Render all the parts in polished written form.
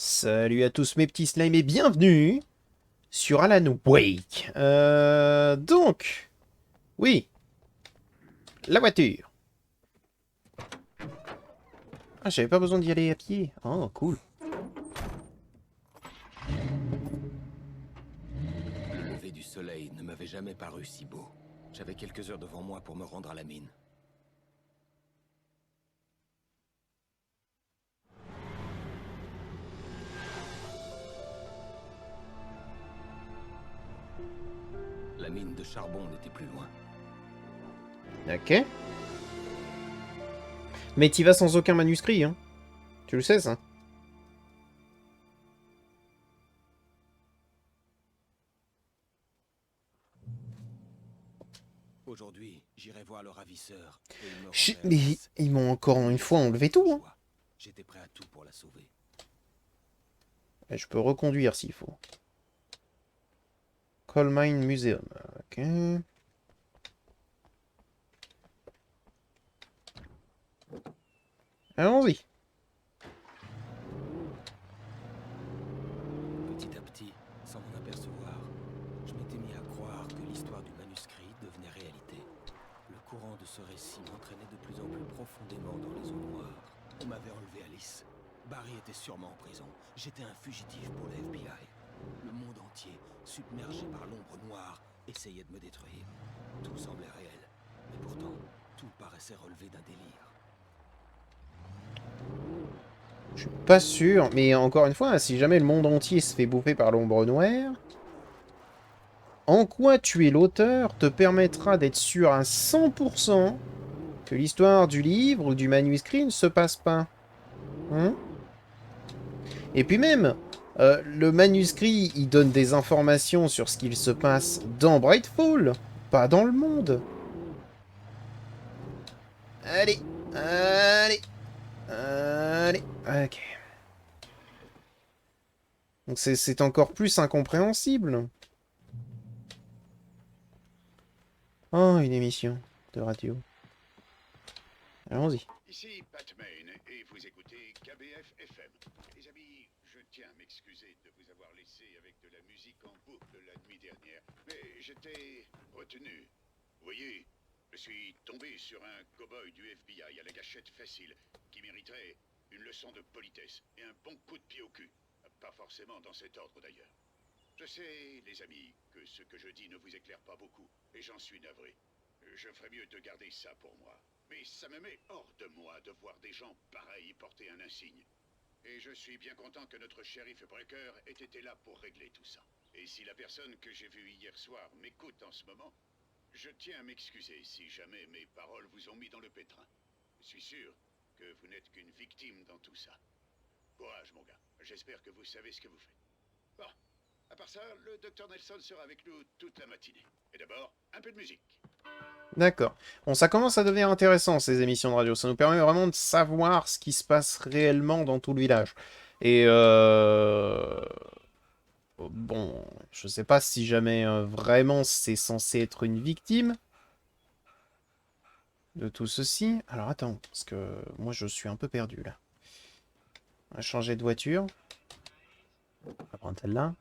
Salut à tous mes petits slimes et bienvenue sur Alan Wake. Oui, la voiture. Ah, j'avais pas besoin d'y aller à pied. Oh, cool. Le lever du soleil ne m'avait jamais paru si beau. J'avais quelques heures devant moi pour me rendre à la mine. La mine de charbon n'était plus loin. Ok. Mais t'y vas sans aucun manuscrit, hein. Tu le sais, ça. Aujourd'hui, j'irai voir le ravisseur et il me rendrait Mais Alice. ils m'ont encore une fois J'avais enlevé fait le tout, hein. choix. J'étais prêt à tout pour la sauver. Et je peux reconduire s'il faut. Coal Mine Museum. Ok. Allons-y. Petit à petit, sans m'en apercevoir, je m'étais mis à croire que l'histoire du manuscrit devenait réalité. Le courant de ce récit m'entraînait de plus en plus profondément dans les eaux noires. On m'avait enlevé Alice. Barry était sûrement en prison. J'étais un fugitif pour le FBI. Le monde entier, submergé par l'ombre noire, essayait de me détruire. Tout semblait réel. Mais pourtant, tout paraissait relever d'un délire. Je suis pas sûr, mais encore une fois, si jamais le monde entier se fait bouffer par l'ombre noire, en quoi tuer l'auteur te permettra d'être sûr à 100% que l'histoire du livre ou du manuscrit ne se passe pas. Hein? Et puis même, le manuscrit, il donne des informations sur ce qu'il se passe dans Brightfall, pas dans le monde. Allez, allez, allez. Ok. Donc c'est encore plus incompréhensible. Oh, une émission de radio. Allons-y. Ici Pat Main et vous écoutez KBF FM. Les amis, je tiens à m'excuser de vous avoir laissé avec de la musique en boucle la nuit dernière, mais j'étais retenu. Vous voyez, je suis tombé sur un cow-boy du FBI à la gâchette facile qui mériterait une leçon de politesse et un bon coup de pied au cul. Pas forcément dans cet ordre d'ailleurs. Je sais, les amis, que ce que je dis ne vous éclaire pas beaucoup, et j'en suis navré. Je ferais mieux de garder ça pour moi. Mais ça me met hors de moi de voir des gens pareils porter un insigne. Et je suis bien content que notre shérif Breaker ait été là pour régler tout ça. Et si la personne que j'ai vue hier soir m'écoute en ce moment, je tiens à m'excuser si jamais mes paroles vous ont mis dans le pétrin. Je suis sûr que vous n'êtes qu'une victime dans tout ça. Courage, mon gars. J'espère que vous savez ce que vous faites. Bon, à part ça, le docteur Nelson sera avec nous toute la matinée. Et d'abord, un peu de musique. D'accord. Bon, ça commence à devenir intéressant, ces émissions de radio. Ça nous permet vraiment de savoir ce qui se passe réellement dans tout le village. Et bon, je sais pas si jamais vraiment c'est censé être une victime de tout ceci. Alors attends, parce que moi je suis un peu perdu là. On va changer de voiture. On va prendre celle-là.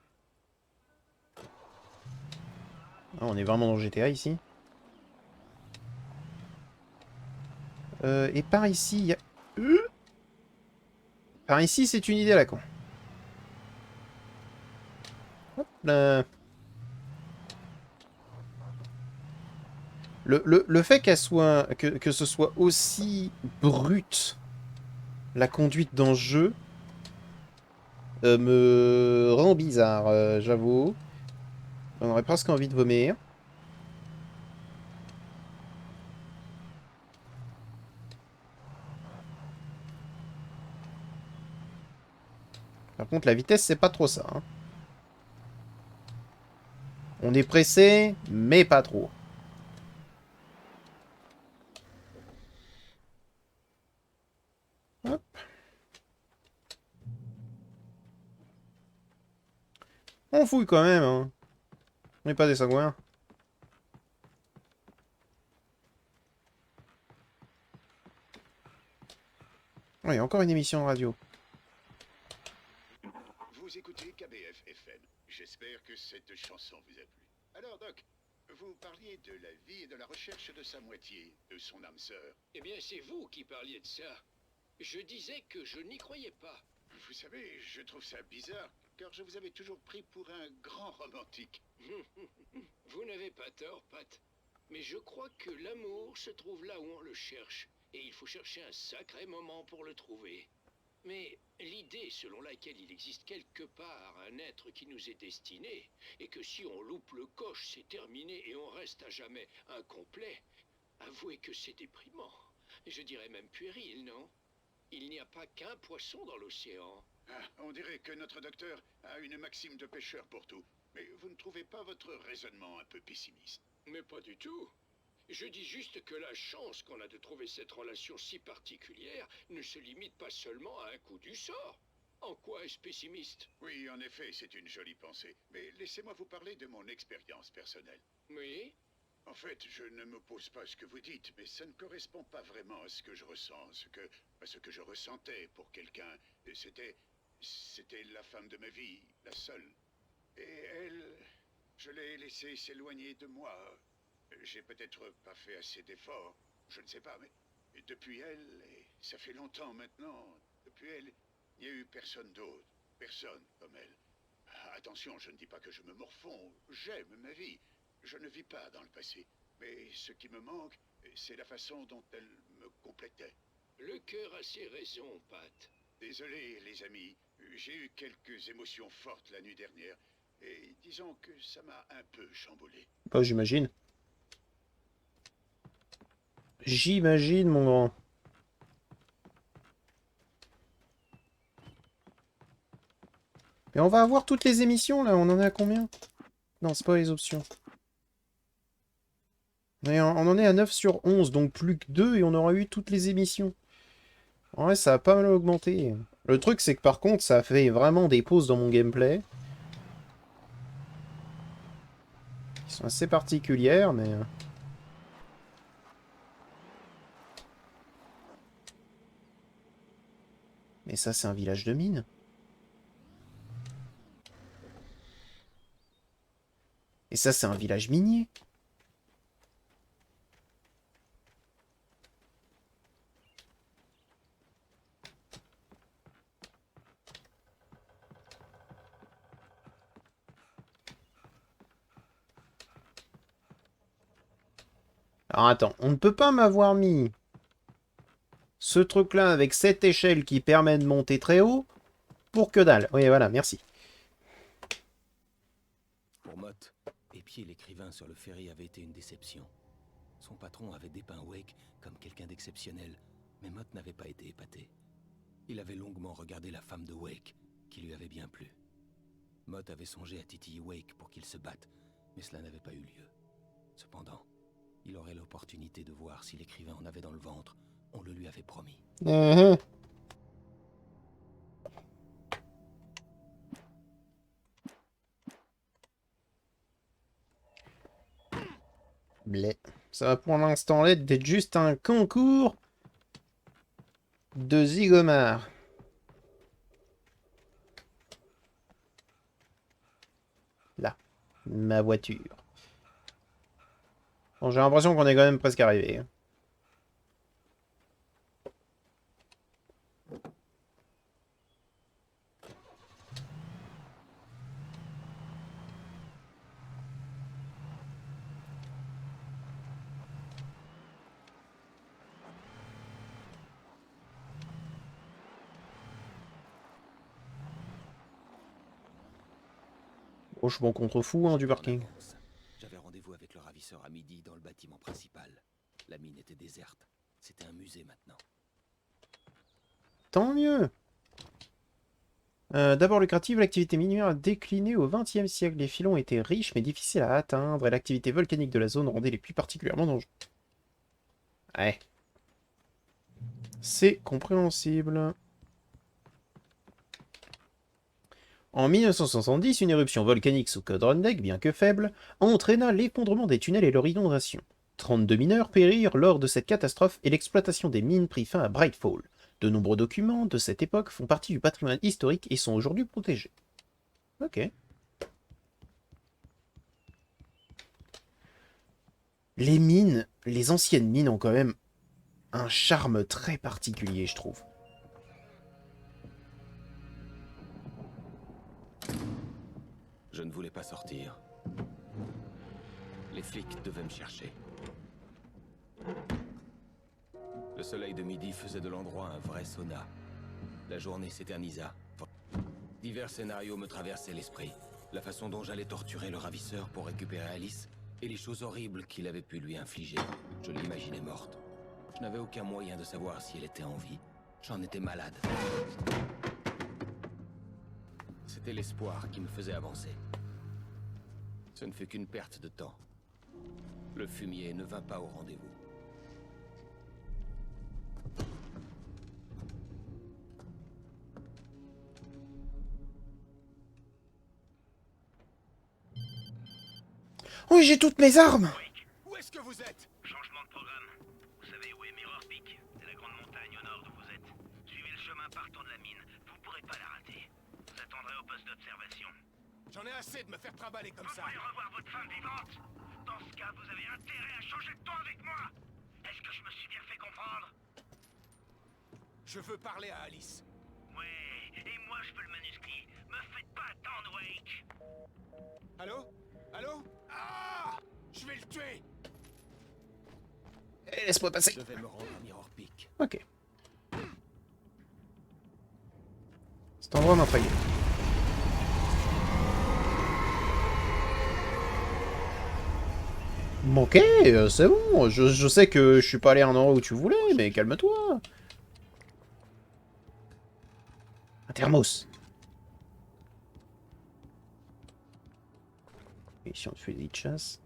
Ah, on est vraiment dans GTA ici. Et par ici, il y a... Par ici, c'est une idée à la con. Hop là. Le fait qu'elle soit... Que ce soit aussi brut, la conduite dans ce jeu, me rend bizarre, j'avoue. On aurait presque envie de vomir. Par contre, la vitesse, c'est pas trop ça. Hein. On est pressé, mais pas trop. Hop. On fouille quand même, hein. On n'est pas des sagouins. Oui, encore une émission de radio. Vous écoutez KBF FM. J'espère que cette chanson vous a plu. Alors, Doc, vous parliez de la vie et de la recherche de sa moitié, de son âme sœur. Eh bien, c'est vous qui parliez de ça. Je disais que je n'y croyais pas. Vous savez, je trouve ça bizarre, car je vous avais toujours pris pour un grand romantique. Vous n'avez pas tort, Pat. Mais je crois que l'amour se trouve là où on le cherche. Et il faut chercher un sacré moment pour le trouver. Mais l'idée selon laquelle il existe quelque part un être qui nous est destiné, et que si on loupe le coche, c'est terminé et on reste à jamais incomplet, avouez que c'est déprimant. Je dirais même puéril, non? Il n'y a pas qu'un poisson dans l'océan. Ah, on dirait que notre docteur a une maxime de pêcheur pour tout. Mais vous ne trouvez pas votre raisonnement un peu pessimiste? Mais pas du tout. Je dis juste que la chance qu'on a de trouver cette relation si particulière ne se limite pas seulement à un coup du sort. En quoi est-ce pessimiste? Oui, en effet, c'est une jolie pensée. Mais laissez-moi vous parler de mon expérience personnelle. Oui? En fait, je ne m'oppose pas à ce que vous dites, mais ça ne correspond pas vraiment à ce que je ressens, à ce que je ressentais pour quelqu'un. C'était la femme de ma vie, la seule. Et elle, je l'ai laissée s'éloigner de moi. J'ai peut-être pas fait assez d'efforts, je ne sais pas, mais depuis elle, et ça fait longtemps maintenant, depuis elle, il n'y a eu personne d'autre, personne comme elle. Attention, je ne dis pas que je me morfonds, j'aime ma vie, je ne vis pas dans le passé. Mais ce qui me manque, c'est la façon dont elle me complétait. Le cœur a ses raisons, Pat. Désolé, les amis, j'ai eu quelques émotions fortes la nuit dernière, et disons que ça m'a un peu chamboulé. Bah, j'imagine. J'imagine, mon grand. Mais on va avoir toutes les émissions, là. On en est à combien? Non, c'est pas les options. On en est à 9 sur 11, donc plus que 2 et on aura eu toutes les émissions. En vrai, ça a pas mal augmenté. Le truc, c'est que par contre, ça fait vraiment des pauses dans mon gameplay. Qui sont assez particulières, mais... Mais ça, c'est un village de mine. Et ça, c'est un village minier. Alors attends, on ne peut pas m'avoir mis ce truc-là avec cette échelle qui permet de monter très haut pour que dalle. Oui, voilà, merci. Pour Mott, épier l'écrivain sur le ferry avait été une déception. Son patron avait dépeint Wake comme quelqu'un d'exceptionnel, mais Mott n'avait pas été épaté. Il avait longuement regardé la femme de Wake, qui lui avait bien plu. Mott avait songé à titiller Wake pour qu'ils se battent, mais cela n'avait pas eu lieu. Cependant, il aurait l'opportunité de voir si l'écrivain en avait dans le ventre. On le lui avait promis. Blé. Ça va pour l'instant l'aide d'être juste un concours de zigomar. Là, ma voiture. Bon, j'ai l'impression qu'on est quand même presque arrivé. Oh, je m'en contrefous hein, du parking. J'avais rendez-vous avec le ravisseur à midi dans le bâtiment principal. La mine était déserte. C'était un musée maintenant. Tant mieux. D'abord lucrative, l'activité minière a décliné au XXe siècle. Les filons étaient riches mais difficiles à atteindre et l'activité volcanique de la zone rendait les puits particulièrement dangereux. Ouais. C'est compréhensible. En 1970, une éruption volcanique sous Codrondeck, bien que faible, entraîna l'effondrement des tunnels et leur inondation. 32 mineurs périrent lors de cette catastrophe et l'exploitation des mines prit fin à Brightfall. De nombreux documents de cette époque font partie du patrimoine historique et sont aujourd'hui protégés. Ok. Les mines, les anciennes mines ont quand même un charme très particulier, je trouve. Je ne voulais pas sortir. Les flics devaient me chercher. Le soleil de midi faisait de l'endroit un vrai sauna. La journée s'éternisa. Divers scénarios me traversaient l'esprit. La façon dont j'allais torturer le ravisseur pour récupérer Alice et les choses horribles qu'il avait pu lui infliger. Je l'imaginais morte. Je n'avais aucun moyen de savoir si elle était en vie. J'en étais malade. C'était l'espoir qui me faisait avancer. Ce ne fut qu'une perte de temps. Le fumier ne vint pas au rendez-vous. Oui, j'ai toutes mes armes! Où est-ce que vous êtes? Changement de programme. Vous savez où est Mirror Peak? C'est la grande montagne au nord d'où vous êtes. Suivez le chemin partant de la mine. Vous pourrez pas la rater. Vous attendrez au poste d'observation. J'en ai assez de me faire trimballer comme Vous ça. voulez revoir votre femme vivante? Dans ce cas, vous avez intérêt à changer de ton avec moi. Est-ce que je me suis bien fait comprendre? Je veux parler à Alice. Ouais, et moi je veux le manuscrit. Me faites pas attendre, Wake. Allô? Allô? Ah! Je vais le tuer! Eh, laisse-moi passer. Je vais me rendre à Mirror Peak. Ok. Cet endroit m'intrigue. Ok, c'est bon. Je sais que je suis pas allé à un endroit où tu voulais, mais calme-toi. Un thermos. Ici on fait des chasses.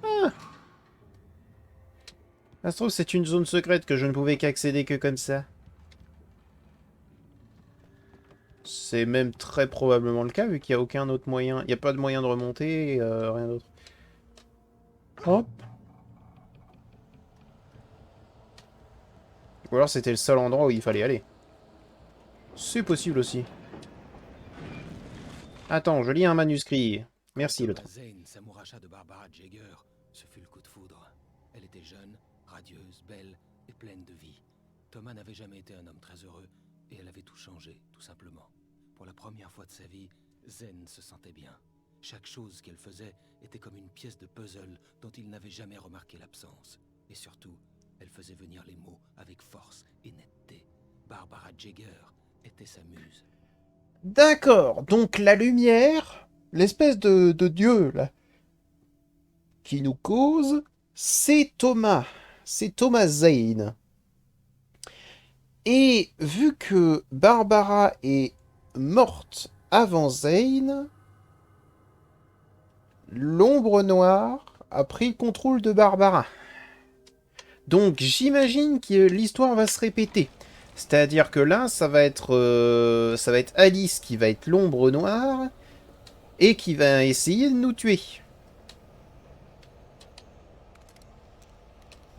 Ah! Ça se trouve, c'est une zone secrète que je ne pouvais qu'accéder que comme ça. C'est même très probablement le cas, vu qu'il n'y a aucun autre moyen. Il n'y a pas de moyen de remonter, rien d'autre. Hop. Ou alors c'était le seul endroit où il fallait aller. C'est possible aussi. Attends, je lis un manuscrit. Merci, le train. Zane s'amouracha de Barbara Jagger. Ce fut le coup de foudre. Elle était jeune, radieuse, belle et pleine de vie. Thomas n'avait jamais été un homme très heureux et elle avait tout changé, tout simplement. Pour la première fois de sa vie, Zane se sentait bien. Chaque chose qu'elle faisait était comme une pièce de puzzle dont il n'avait jamais remarqué l'absence. Et surtout, elle faisait venir les mots avec force et netteté. Barbara Jagger était sa muse. D'accord, donc la lumière, l'espèce de dieu, là, qui nous cause, c'est Thomas. C'est Thomas Zane. Et vu que Barbara est morte avant Zane, l'ombre noire a pris le contrôle de Barbara. Donc j'imagine que l'histoire va se répéter. C'est-à-dire que là, ça va être Alice qui va être l'ombre noire et qui va essayer de nous tuer.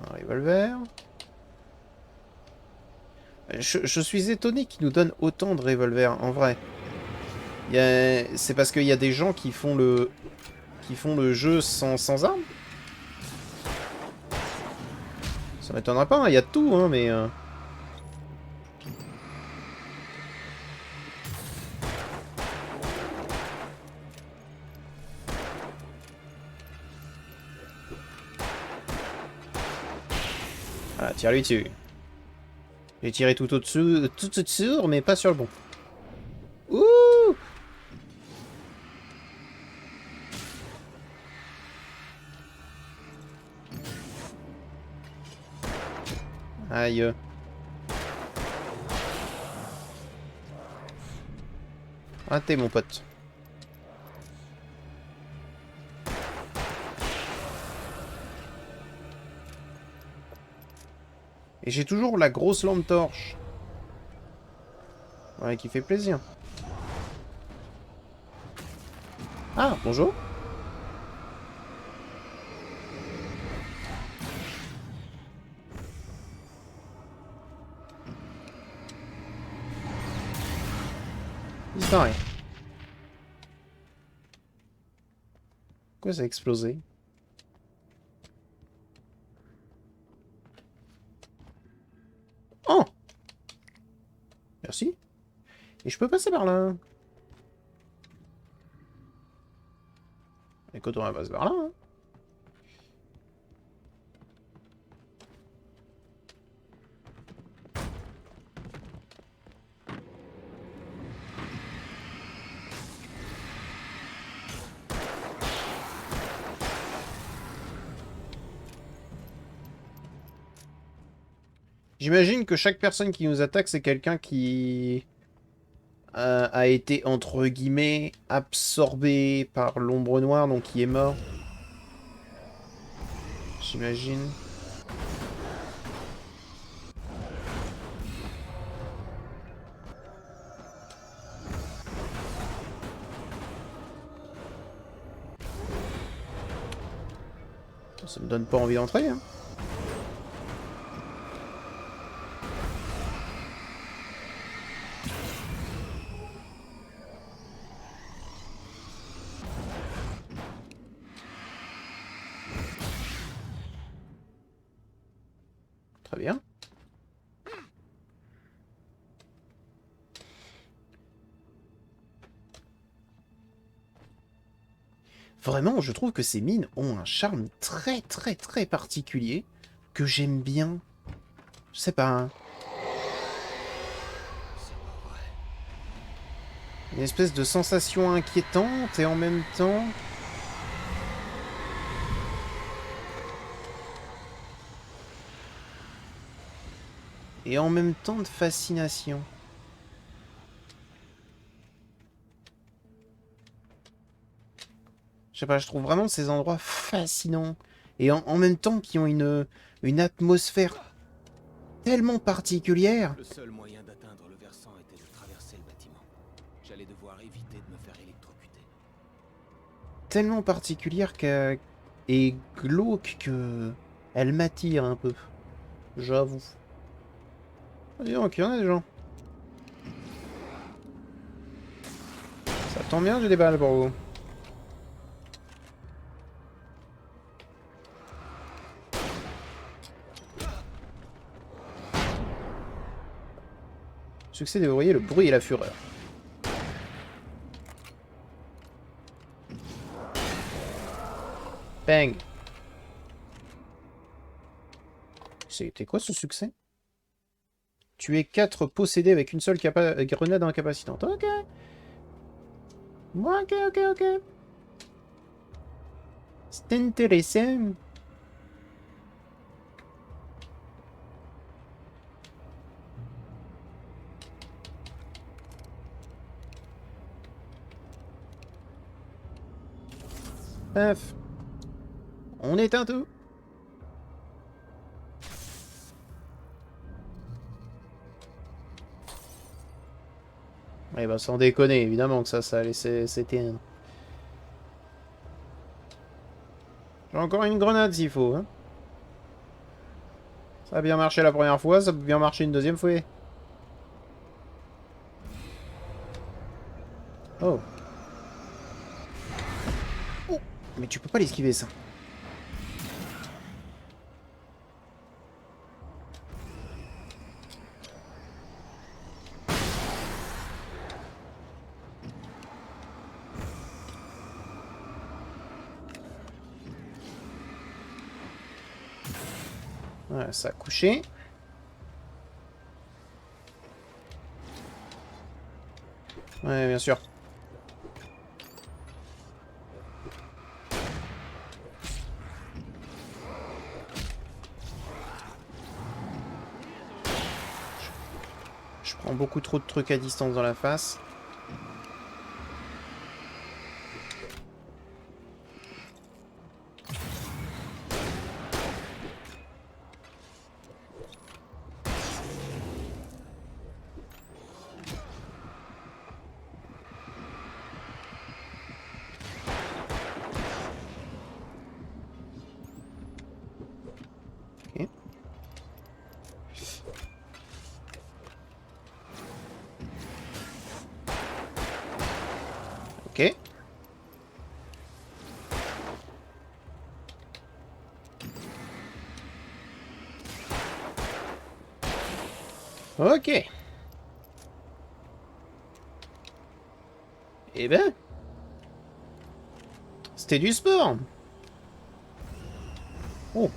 Un revolver. Je suis étonné qu'ils nous donnent autant de revolvers, en vrai. C'est parce qu'il y a des gens qui font le jeu sans armes. Ça m'étonnerait pas, hein, il y a de tout, hein, mais... Voilà, tire-lui dessus. J'ai tiré tout au-dessus, tout au-dessus, mais pas sur le bon. Ouh! Aïe. Raté, mon pote. Et j'ai toujours la grosse lampe torche. Ouais, qui fait plaisir. Ah, bonjour. Disparaît. Pourquoi ça a explosé? Oh! Merci. Et je peux passer par là. Écoute, on va passer par là. Hein. J'imagine que chaque personne qui nous attaque, c'est quelqu'un qui a été, entre guillemets, absorbé par l'ombre noire, donc qui est mort. J'imagine. Ça me donne pas envie d'entrer, hein. Très bien. Vraiment, je trouve que ces mines ont un charme très très très particulier que j'aime bien. Je sais pas. Hein. Une espèce de sensation inquiétante et en même temps... Et en même temps de fascination. Je sais pas, je trouve vraiment ces endroits fascinants. Et en même temps qui ont une atmosphère tellement particulière. Le seul moyen d'atteindre le versant était de traverser le bâtiment. J'allais devoir éviter de me faire électrocuter. Tellement particulière et glauque que... Elle m'attire un peu. J'avoue. Dis donc, il y en a des gens. Ça tombe bien, j'ai des balles pour vous. Succès des ouvriers, le bruit et la fureur. Bang. C'était quoi ce succès? Tuer 4 possédés avec une seule grenade incapacitante. Ok. Ok, ok, ok. C'est intéressant. Bref. On éteint tout. Eh ben, sans déconner, évidemment que ça allait s'éteindre. J'ai encore une grenade s'il faut. Hein. Ça a bien marché la première fois, ça peut bien marcher une deuxième fois. Oh. Oh. Mais tu peux pas l'esquiver ça. Voilà, ça a couché. Ouais, bien sûr. Je prends beaucoup trop de trucs à distance dans la face. Ok. Ok. Eh ben... C'était du sport. Oh.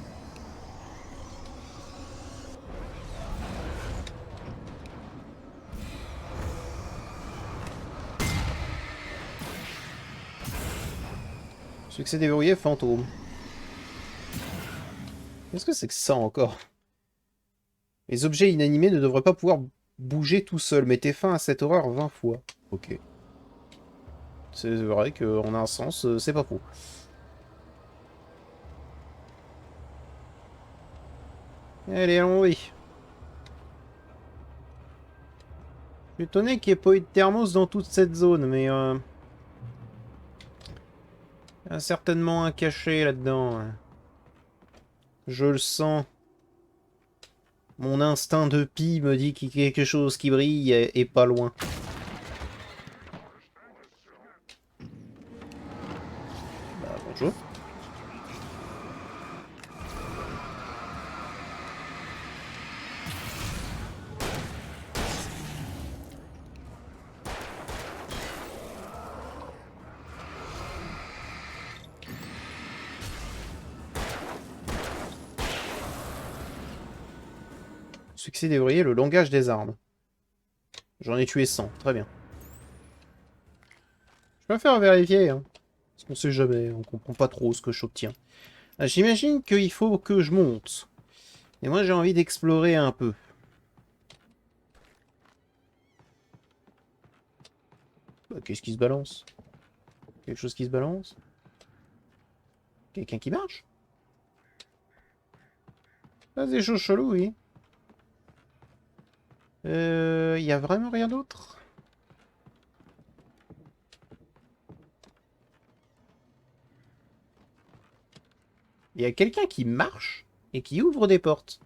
Succès déverrouillé, fantôme. Qu'est-ce que c'est que ça encore? Les objets inanimés ne devraient pas pouvoir bouger tout seuls. Mettez fin à cette horreur 20 fois. Ok. C'est vrai qu'on a un sens, c'est pas faux. Allez, allons-y. Je suis étonné qu'il n'y ait pas eu de thermos dans toute cette zone, mais... il y a certainement un cachet là-dedans. Hein. Je le sens. Mon instinct de pie me dit qu'il y a quelque chose qui brille et pas loin. Bah, bonjour. Succès déverrouillé, le langage des armes. J'en ai tué 100, très bien. Je préfère vérifier, hein. Parce qu'on sait jamais, on comprend pas trop ce que j'obtiens. J'imagine qu'il faut que je monte. Et moi j'ai envie d'explorer un peu. Bah, qu'est-ce qui se balance? Quelque chose qui se balance? Quelqu'un qui marche? Ah, des choses cheloues, oui. Y a vraiment rien d'autre? Il y a quelqu'un qui marche et qui ouvre des portes.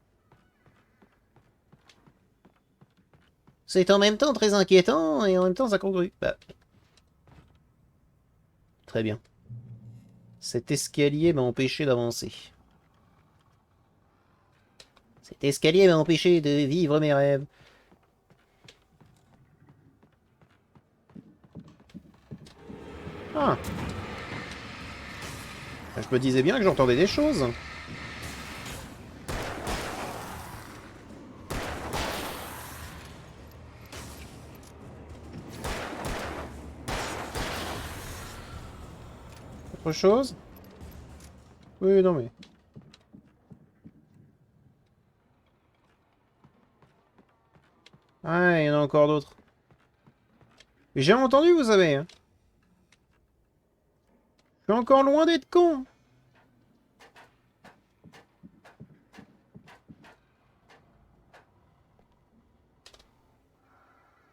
C'est en même temps très inquiétant et en même temps incongru. Bah. Très bien. Cet escalier m'a empêché d'avancer. Cet escalier m'a empêché de vivre mes rêves. Ah. Je me disais bien que j'entendais des choses. Autre chose? Oui, non mais... Ah, il y en a encore d'autres. J'ai entendu, vous savez. Hein. Je suis encore loin d'être con.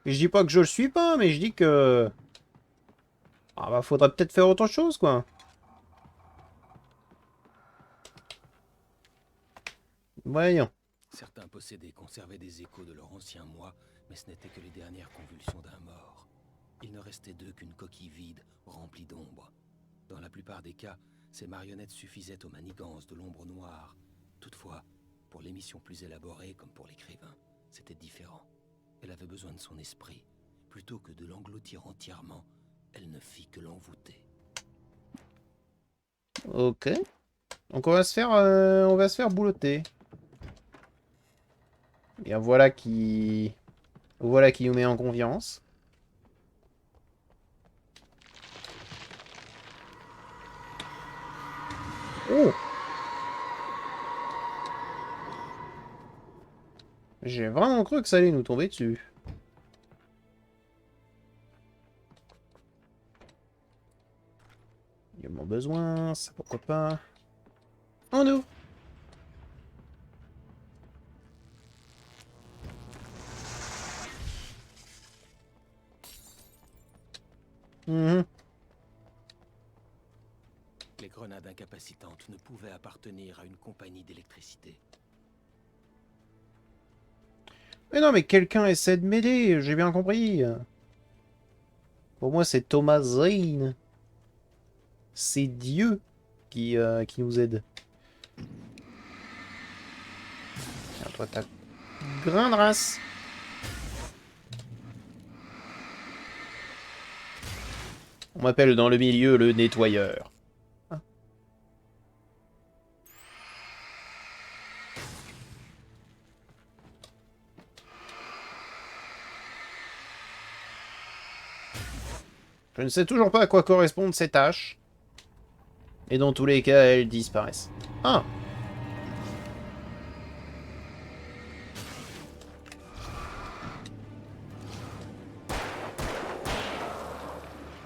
Et je dis pas que je le suis pas, mais je dis que... Ah bah, faudrait peut-être faire autre chose, quoi. Voyons. Certains possédés conservaient des échos de leur ancien moi, mais ce n'étaient que les dernières convulsions d'un mort. Il ne restait d'eux qu'une coquille vide, remplie d'ombre. Dans la plupart des cas, ces marionnettes suffisaient aux manigances de l'ombre noire. Toutefois, pour les missions plus élaborées, comme pour l'écrivain, c'était différent. Elle avait besoin de son esprit. Plutôt que de l'engloutir entièrement, elle ne fit que l'envoûter. Ok. Donc on va se faire boulotter. Bien voilà qui nous met en confiance. Oh! J'ai vraiment cru que ça allait nous tomber dessus. Il y a mon besoin, ça pourquoi pas. En nous! Mhm. Les grenades incapacitantes ne pouvaient appartenir à une compagnie d'électricité. Mais non, mais quelqu'un essaie de m'aider, j'ai bien compris. Pour moi, c'est Thomas Zane. C'est Dieu qui nous aide. Tiens, toi, t'as grain de race. On m'appelle dans le milieu le nettoyeur. Ah. Je ne sais toujours pas à quoi correspondent ces tâches. Et dans tous les cas, elles disparaissent. Ah!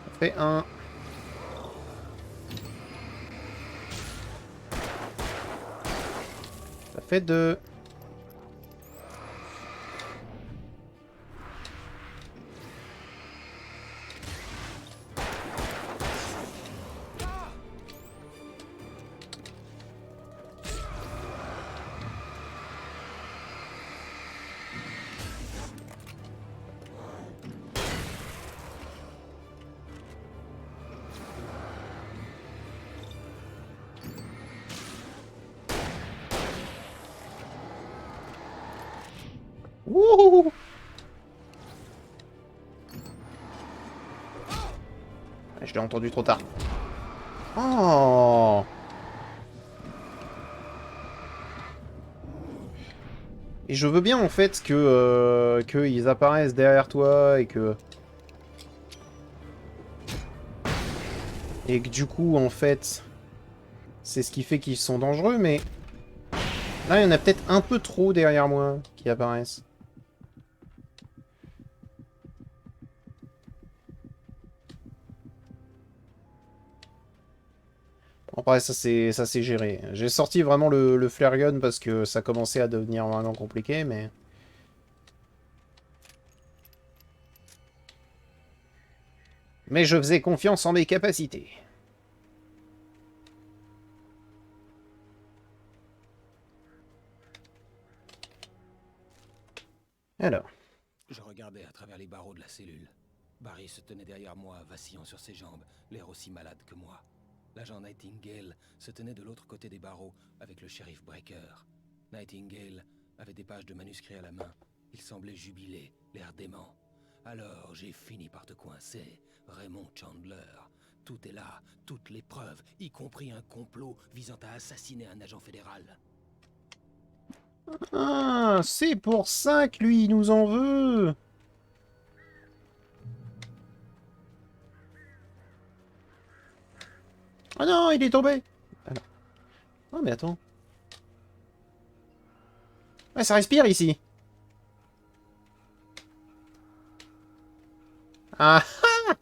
Ça fait un. Ça fait deux. Wouhou! Je l'ai entendu trop tard. Oh! Et je veux bien en fait que qu'ils apparaissent derrière toi et que du coup en fait c'est ce qui fait qu'ils sont dangereux, mais là il y en a peut-être un peu trop derrière moi qui apparaissent. Après, ça c'est géré. J'ai sorti vraiment le flare gun parce que ça commençait à devenir vraiment compliqué, mais... Mais je faisais confiance en mes capacités. Alors. Je regardais à travers les barreaux de la cellule. Barry se tenait derrière moi, vacillant sur ses jambes, l'air aussi malade que moi. L'agent Nightingale se tenait de l'autre côté des barreaux avec le shérif Breaker. Nightingale avait des pages de manuscrits à la main. Il semblait jubilé, l'air dément. Alors j'ai fini par te coincer, Raymond Chandler. Tout est là, toutes les preuves, y compris un complot visant à assassiner un agent fédéral. Ah, c'est pour ça que lui, il nous en veut. Ah non, il est tombé. Alors. Oh, mais attends. Ouais, ça respire ici. Ah ah!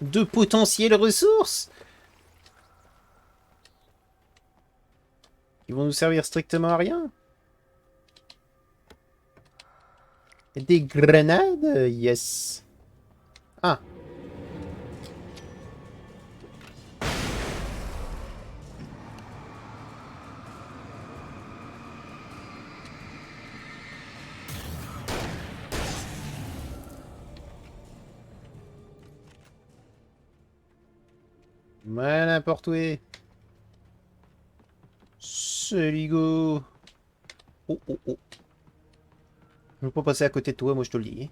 De potentielles ressources qui vont nous servir strictement à rien. Des grenades? Yes. Ah. Ouais, n'importe où. Seligo. Oh, oh, oh. Je peux pas passer à côté de toi, moi je te le dis.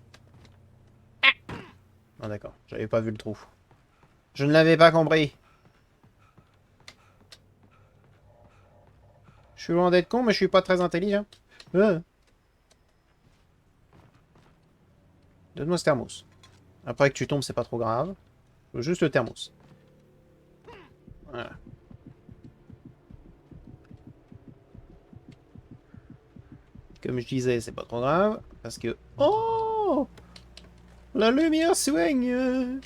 Ah d'accord, j'avais pas vu le trou. Je ne l'avais pas compris. Je suis loin d'être con, mais je suis pas très intelligent. Donne-moi ce thermos. Après que tu tombes, c'est pas trop grave. Je veux juste le thermos. Voilà. Comme je disais, c'est pas trop grave. Parce que... Oh! La lumière soigne!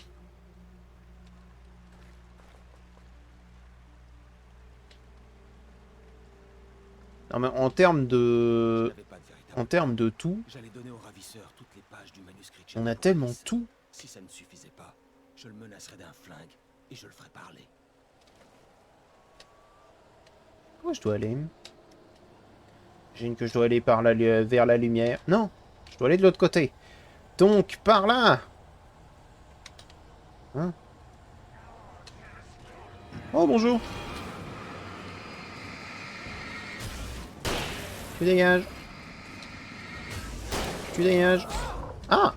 Non mais en termes de... En termes de tout, J'allais donner au ravisseur toutes les pages du manuscrit. on a tellement tout. Si ça ne suffisait pas, je le menacerais d'un flingue et je le ferais parler. Où je dois aller? J'imagine que je dois aller par vers la lumière. Non, je dois aller de l'autre côté. Donc, par là. Hein? Oh, bonjour. Tu dégages. Tu dégages. Ah!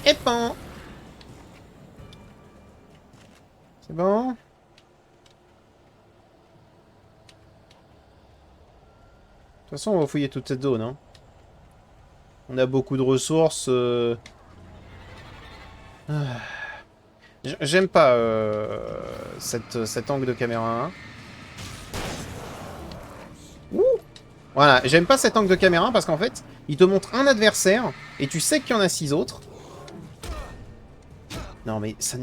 Et pan. C'est bon? De toute façon, on va fouiller toute cette zone, hein. On a beaucoup de ressources. J'aime pas cet angle de caméra. Hein. Ouh. Voilà, j'aime pas cet angle de caméra parce qu'en fait, il te montre un adversaire et tu sais qu'il y en a 6 autres. Non mais ça...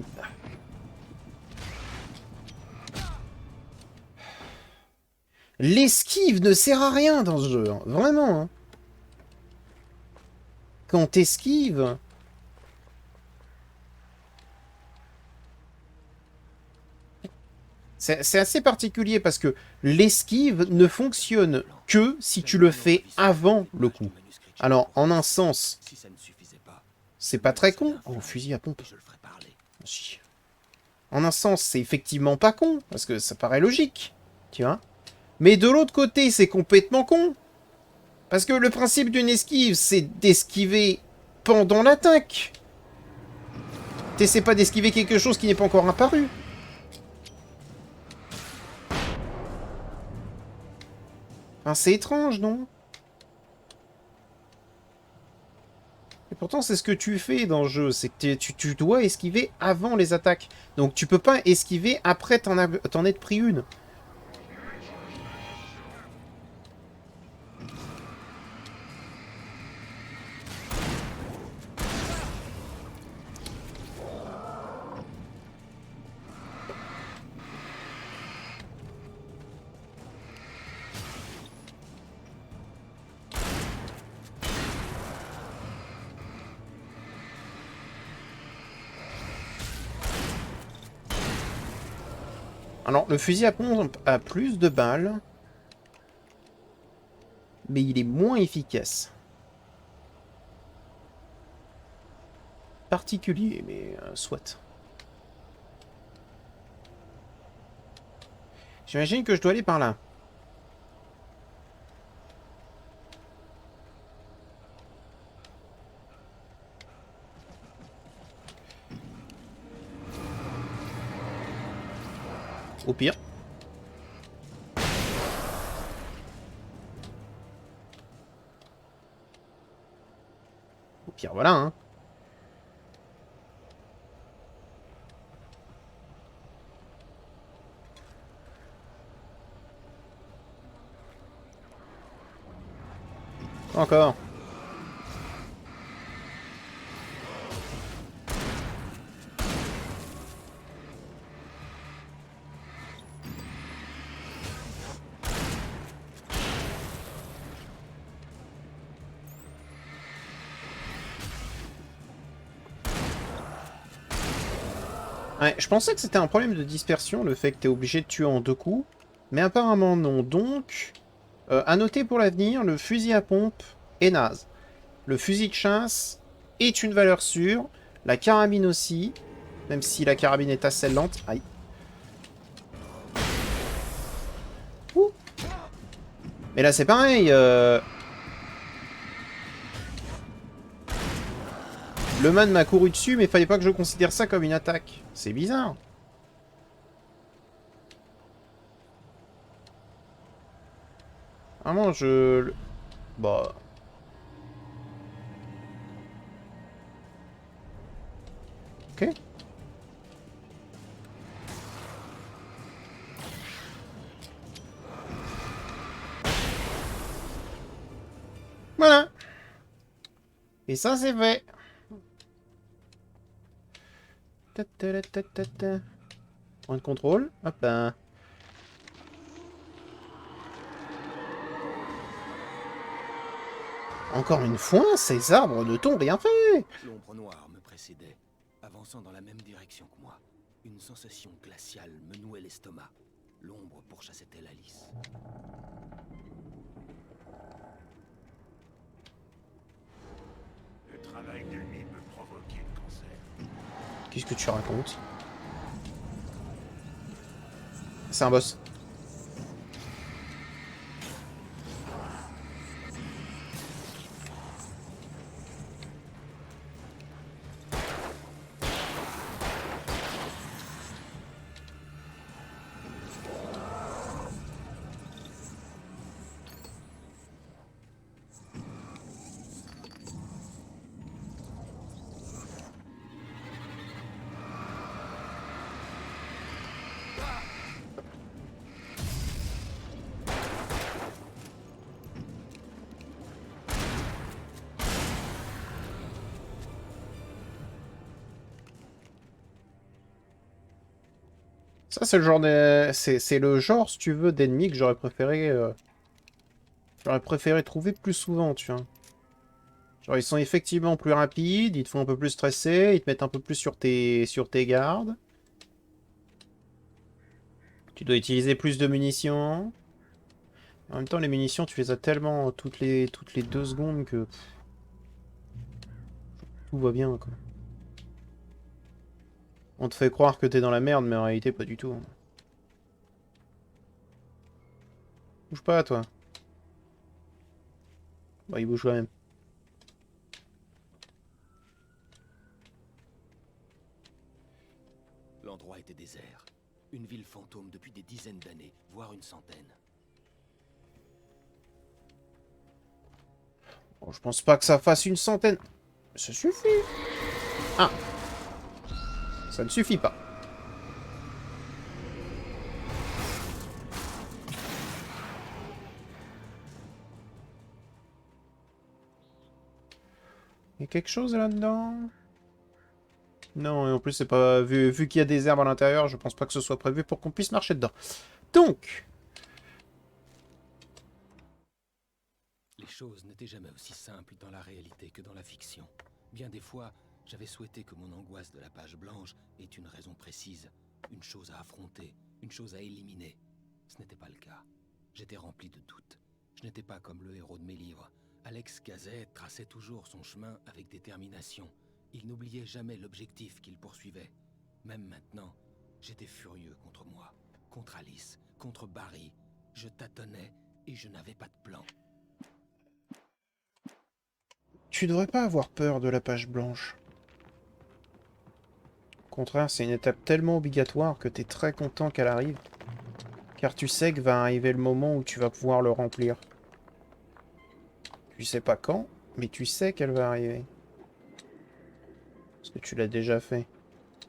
L'esquive ne sert à rien dans ce jeu, hein. Vraiment. Hein. Quand t'esquives... C'est assez particulier parce que l'esquive ne fonctionne que si tu le fais avant le coup. Alors, en un sens, c'est pas très con. Oh, fusil à pompe. Si. En un sens, c'est effectivement pas con, parce que ça paraît logique, tu vois. Mais de l'autre côté, c'est complètement con. Parce que le principe d'une esquive, c'est d'esquiver pendant l'attaque. T'essaies pas d'esquiver quelque chose qui n'est pas encore apparu. Enfin, c'est étrange, non? Et pourtant, c'est ce que tu fais dans le jeu. C'est que tu dois esquiver avant les attaques. Donc, tu peux pas esquiver après t'en être pris une. Alors, le fusil à pompe a plus de balles. Mais il est moins efficace. Particulier, mais soit. J'imagine que je dois aller par là. Au pire. Au pire, voilà, hein. Encore. Ouais, je pensais que c'était un problème de dispersion, le fait que tu es obligé de tuer en 2 coups. Mais apparemment non. Donc, à noter pour l'avenir, le fusil à pompe est naze. Le fusil de chasse est une valeur sûre. La carabine aussi. Même si la carabine est assez lente. Aïe. Ouh. Mais là c'est pareil. Le man m'a couru dessus, mais fallait pas que je considère ça comme une attaque. C'est bizarre. Vraiment, je... Bah... Ok. Voilà. Et ça, c'est fait. Point de contrôle. Hop là. Encore une fois, ces arbres ne t'ont rien fait. L'ombre noire me précédait, avançant dans la même direction que moi. Une sensation glaciale me nouait l'estomac. L'ombre pourchassait-elle Alice? Le travail de nuit peut provoquer le cancer. Qu'est-ce que tu racontes? C'est un boss. Ça, c'est le genre de... C'est le genre, si tu veux, d'ennemi que j'aurais préféré... J'aurais préféré trouver plus souvent, tu vois. Genre, ils sont effectivement plus rapides, ils te font un peu plus stresser, ils te mettent un peu plus sur tes gardes. Tu dois utiliser plus de munitions. En même temps, les munitions, tu les as tellement toutes les 2 secondes que tout va bien, quoi. On te fait croire que t'es dans la merde, mais en réalité, pas du tout. Bouge pas, toi. Bah, il bouge quand même. L'endroit était désert. Une ville fantôme depuis des dizaines d'années, voire une centaine. Bon, je pense pas que ça fasse une centaine. Ça suffit. Ah. Ça ne suffit pas. Il y a quelque chose là-dedans? Non, et en plus, c'est pas... Vu qu'il y a des herbes à l'intérieur, je pense pas que ce soit prévu pour qu'on puisse marcher dedans. Donc... Les choses n'étaient jamais aussi simples dans la réalité que dans la fiction. Bien des fois, j'avais souhaité que mon angoisse de la page blanche ait une raison précise, une chose à affronter, une chose à éliminer. Ce n'était pas le cas. J'étais rempli de doutes. Je n'étais pas comme le héros de mes livres. Alex Cazet traçait toujours son chemin avec détermination. Il n'oubliait jamais l'objectif qu'il poursuivait. Même maintenant, j'étais furieux contre moi, contre Alice, contre Barry. Je tâtonnais et je n'avais pas de plan. Tu devrais pas avoir peur de la page blanche. Au contraire, c'est une étape tellement obligatoire que t'es très content qu'elle arrive. Car tu sais que va arriver le moment où tu vas pouvoir le remplir. Tu sais pas quand, mais tu sais qu'elle va arriver. Parce que tu l'as déjà fait.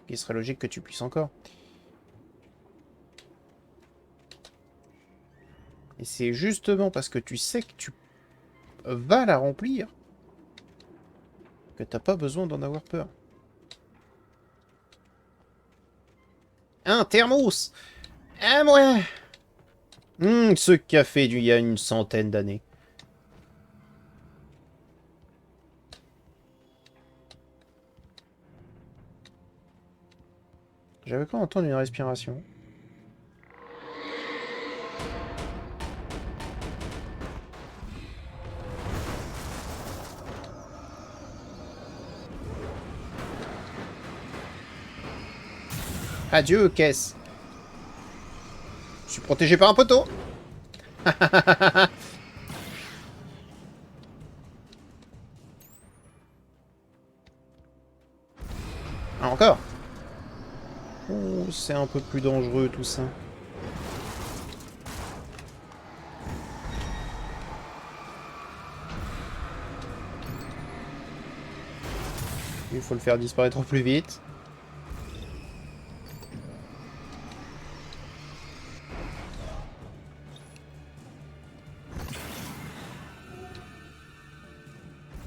Il serait logique que tu puisses encore. Et c'est justement parce que tu sais que tu vas la remplir que t'as pas besoin d'en avoir peur. Un thermos! Ah moi! Ce café d'il y a une centaine d'années. J'avais cru entendre une respiration. Adieu, caisse. Je suis protégé par un poteau. Ah, encore. Oh, c'est un peu plus dangereux tout ça. Il faut le faire disparaître au plus vite.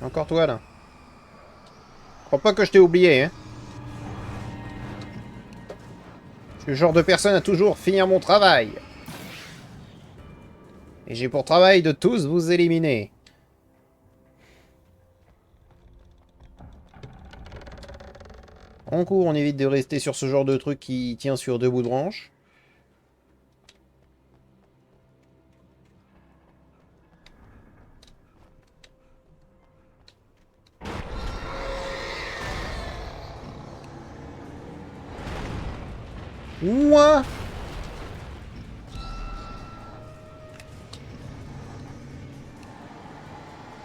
Encore toi là. Crois pas que je t'ai oublié, hein. Je suis le genre de personne à toujours finir mon travail. Et j'ai pour travail de tous vous éliminer. En cours, on évite de rester sur ce genre de truc qui tient sur 2 bouts de branche. Ouah!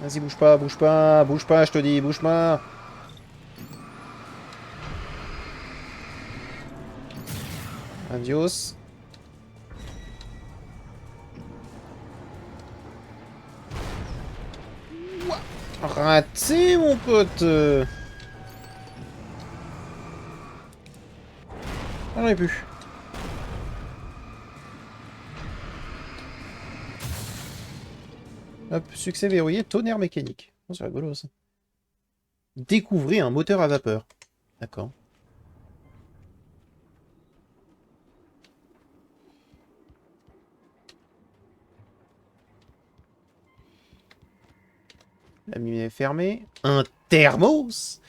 Vas-y, bouge pas, bouge pas, bouge pas, je te dis, bouge pas. Adios. Ouah. Raté, mon pote. J'en ai plus. Hop, succès verrouillé, tonnerre mécanique. Oh, c'est rigolo ça. Découvrez un moteur à vapeur. D'accord. La mine est fermée. Un thermos.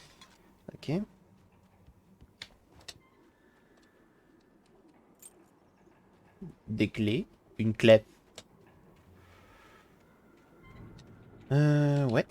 Ok. Des clés. Une clé. Ouais.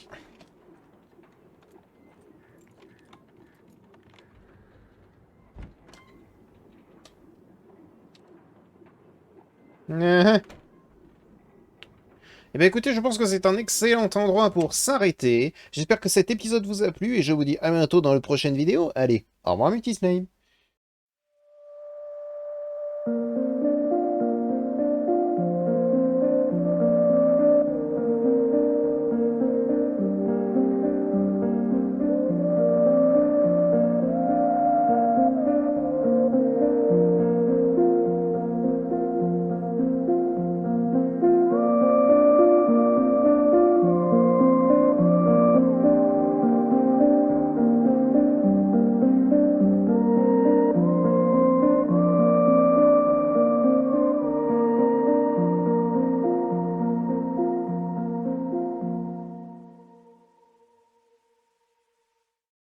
Eh bien écoutez, je pense que c'est un excellent endroit pour s'arrêter. J'espère que cet épisode vous a plu et je vous dis à bientôt dans la prochaine vidéo. Allez, au revoir Multislime.